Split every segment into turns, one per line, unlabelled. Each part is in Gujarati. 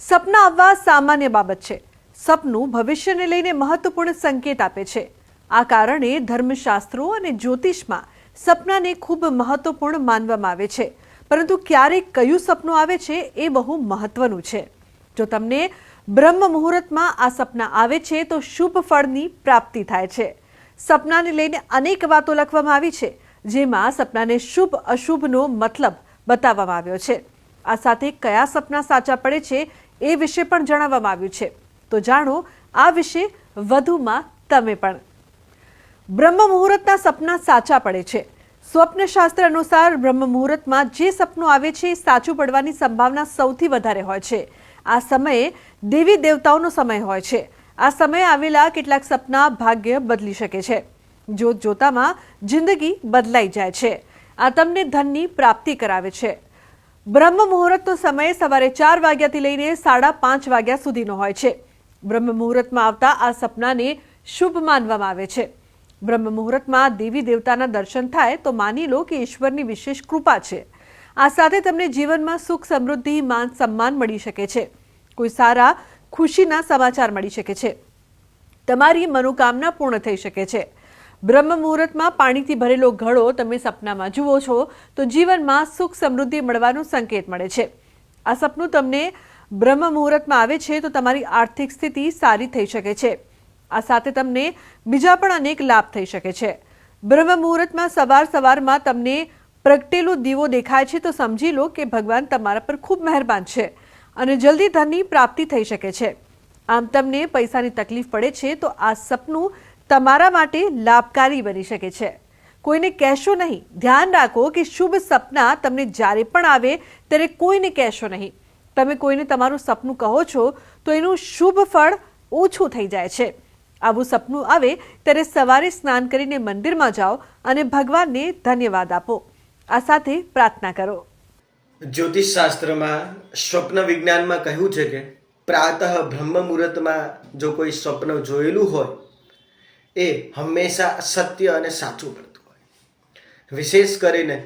સપના આવવા સામાન્ય બાબત છે. સપનું ભવિષ્યને લઈને મહત્વપૂર્ણ સંકેત આપે છે. આ કારણે ધર્મશાસ્ત્રો અને જ્યોતિષમાં સપનાને ખૂબ મહત્વપૂર્ણ માનવામાં આવે છે. પરંતુ ક્યારેક કયું સપનું આવે છે એ બહુ મહત્વનું છે. જો તમને બ્રહ્મ મુહૂર્તમાં આ સપના આવે છે તો શુભ ફળની પ્રાપ્તિ થાય છે. સપનાને લઈને અનેક વાતો લખવામાં આવી છે, જેમાં સપનાને શુભ અશુભનો મતલબ બતાવવામાં આવ્યો છે. આ સાથે કયા સપના સાચા પડે છે એ વિશે પણ જણાવવામાં આવ્યું છે. તો જાણો આ વિશે વધુમાં તમે પણ. બ્રહ્મ મુહૂર્તના સપના સાચા પડે છે. સ્વપ્નશાસ્ત્ર અનુસાર બ્રહ્મ મુહૂર્તમાં જે સપનું આવે છે એ સાચું પડવાની સંભાવના સૌથી વધારે હોય છે. આ સમયે દેવી દેવતાઓનો સમય હોય છે. આ સમયે આવેલા કેટલાક સપના ભાગ્ય બદલી શકે છે. જોત જોતામાં જિંદગી બદલાઈ જાય છે. આ તમને ધનની પ્રાપ્તિ કરાવે છે. બ્રહ્મ મુહૂર્તનો સમય સવારે 4 વાગ્યાથી લઈને 5:30 વાગ્યા સુધીનો હોય છે. બ્રહ્મ મુહૂર્તમાં આવતા આ સપનાને શુભ માનવામાં આવે છે. બ્રહ્મ મુહૂર્તમાં દેવી દેવતાના દર્શન થાય તો માની લો કે ઈશ્વરની વિશેષ કૃપા છે. આ સાથે તમને જીવનમાં સુખ, સમૃદ્ધિ, માન સન્માન મળી શકે છે. કોઈ સારા ખુશીના સમાચાર મળી શકે છે. તમારી મનોકામના પૂર્ણ થઈ શકે છે. બ્રહ્મ મુહૂર્તમાં પાણીથી ભરેલો ઘડો તમે સપનામાં જુઓ છો તો જીવનમાં સુખ સમૃદ્ધિ મળવાનો સંકેત મળે છે. આ સપનું તમને બ્રહ્મ મુહૂર્તમાં આવે છે તો તમારી આર્થિક સ્થિતિ સારી થઈ શકે છે. આ સાથે તમને બીજા પણ અનેક લાભ થઈ શકે છે. બ્રહ્મ મુહૂર્તમાં સવારમાં તમને પ્રગટેલો દીવો દેખાય છે તો સમજી લો કે ભગવાન તમારા પર ખૂબ મહેરબાન છે અને જલ્દી ધનની પ્રાપ્તિ થઈ શકે છે. આમ તમને પૈસાની તકલીફ પડે છે તો આ સપનું તમારા માટે લાભકારી બની શકે છે. કોઈને કહેશો નહીં. ધ્યાન રાખો કે શુભ સપના તમને જ્યારે પણ આવે ત્યારે કોઈને કહેશો નહીં. તમે કોઈને તમારું સપનું કહો છો તો એનું શુભ ફળ ઓછું થઈ જાય છે. આવું સપનું આવે ત્યારે સવારે સ્નાન કરીને મંદિરમાં જાઓ અને ભગવાનને ધન્યવાદ આપો. આ સાથે પ્રાર્થના કરો.
જ્યોતિષ શાસ્ત્રમાં સ્વપ્ન વિજ્ઞાનમાં કહ્યું છે કે પ્રાતઃ બ્રહ્મ મુહૂર્તમાં જો કોઈ સ્વપ્ન જોયેલું હોય એ હંમેશા સત્ય અને સાચું પડતું હોય. વિશેષ કરીને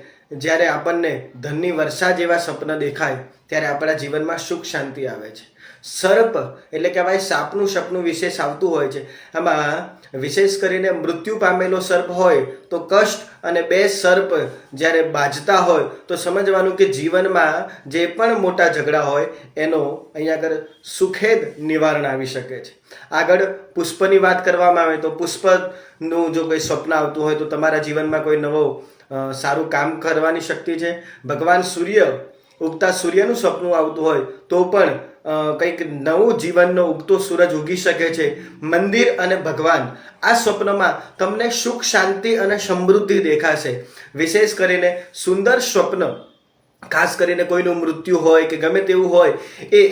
જ્યારે આપણને ધનની વર્ષા જેવા સપના દેખાય ત્યારે આપણા જીવનમાં સુખ શાંતિ આવે છે. સર્પ એટલે કહેવાય સાપનું સપનું વિશેષ આવતું હોય છે. આમાં વિશેષ કરીને મૃત્યુ પામેલો સર્પ હોય તો કષ્ટ અને 2 સર્પ જ્યારે બાજતા હોય તો સમજવાનું કે જીવનમાં જે પણ મોટા ઝઘડા હોય એનો અહીંયા આગળ સુખેદ નિવારણ આવી શકે છે. આગળ પુષ્પની વાત કરવામાં આવે તો પુષ્પનું જો કોઈ સ્વપ્ન આવતું હોય તો તમારા જીવનમાં કોઈ નવો સારું કામ કરવાની શક્તિ છે. ભગવાન સૂર્ય ઉગતા સૂર્યનું સપનું આવતું હોય તો પણ કંઈક નવું જીવનનો ઉગતો સૂરજ ઉગી શકે છે. મંદિર અને ભગવાન આ સ્વપ્નમાં તમને સુખ, શાંતિ અને સમૃદ્ધિ દેખાશે. વિશેષ કરીને સુંદર સ્વપ્ન, ખાસ કરીને કોઈનું મૃત્યુ હોય કે ગમે તેવું હોય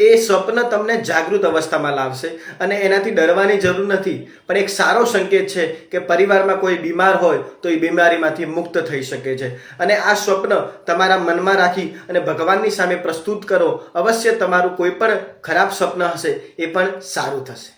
એ સ્વપ્ન તમને જાગૃત અવસ્થામાં લાવશે અને એનાથી ડરવાની જરૂર નથી. પણ એક સારો સંકેત છે કે પરિવારમાં કોઈ બીમાર હોય તો એ બીમારીમાંથી મુક્ત થઈ શકે છે. અને આ સ્વપ્ન તમારા મનમાં રાખી અને ભગવાનની સામે પ્રસ્તુત કરો. અવશ્ય તમારું કોઈ પણ ખરાબ સ્વપ્ન હશે એ પણ સારું થશે.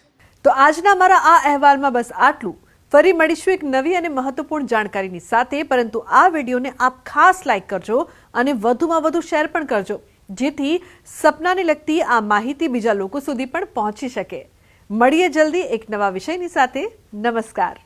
તો આજના મારા આ અહેવાલમાં બસ આટલું. ફરી મળીશું એક નવી અને મહત્વપૂર્ણ જાણકારીની સાથે. પરંતુ આ વિડીયોને આપ ખાસ લાઈક કરજો અને વધુમાં વધુ શેર પણ કરજો, જેથી સપનાને લગતી આ માહિતી બીજા લોકો સુધી પણ પહોંચી શકે. મળીએ જલ્દી એક નવા વિષયની સાથે. નમસ્કાર.